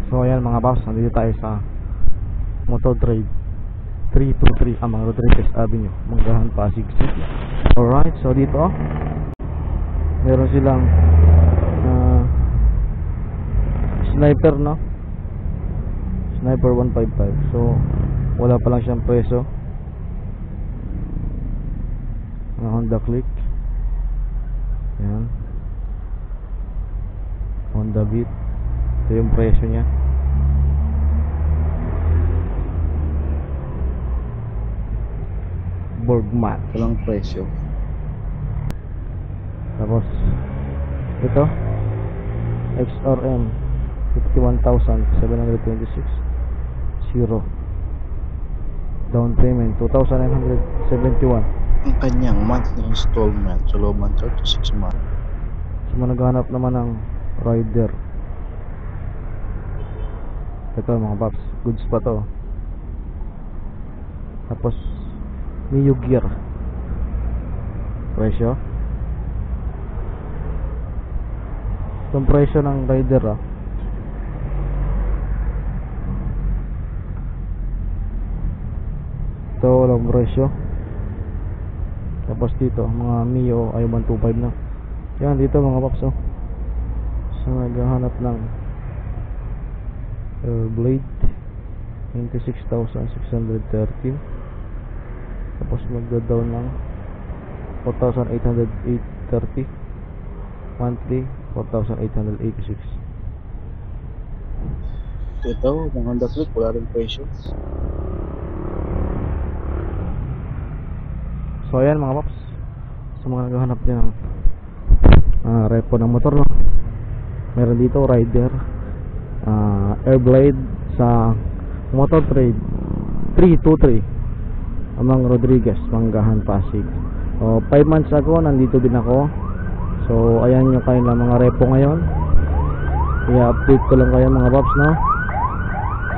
So ayan mga boss, nandito tayo sa Motor Trade 323 Amang Rodriguez Avenue, Manggahan, Pasig City. Alright, so dito meron silang Sniper, no? Sniper 155. So wala pa lang siyang preso. Honda Click. Yan, Honda Beat. Ito yung presyo niya. Borgman, walang presyo. Tapos ito XRM 51,726, zero down payment, 2,971. Ang kanyang monthly installment sa loob ng 36 months. So naghanap naman ng rider. Ito mga paps, goods pa to. Tapos Mio Gear, presyo. Itong presyo ng rider ito walang presyo. Tapos dito mga Mio ay 125 na. Yan dito mga paps so naghahanap ng Blade 96,613. Tapos magda-down ng 4,830, monthly 4,886. Ito, mga Honda Click, wala rin presyo. So ayan mga paps, sa mga naghahanap din ng repo ng motor, no? Meron dito rider, Airblade sa Motor Trade 323 Amang Rodriguez, Manggahan, Pasig. 5 months ago nandito din ako. So ayan yung kanilang mga repo ngayon. I-update ko lang kayo mga paps, no?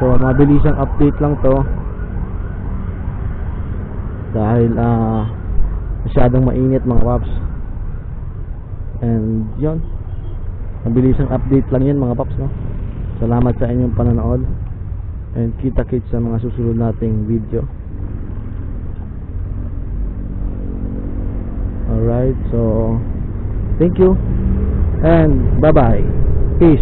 So mabilisang update lang to dahil masyadong mainit mga paps. And yun, mabilisang update lang yun mga paps, no? Salamat sa inyong panonood, and kita-kits sa mga susunod nating video. Alright, so thank you and bye bye, peace.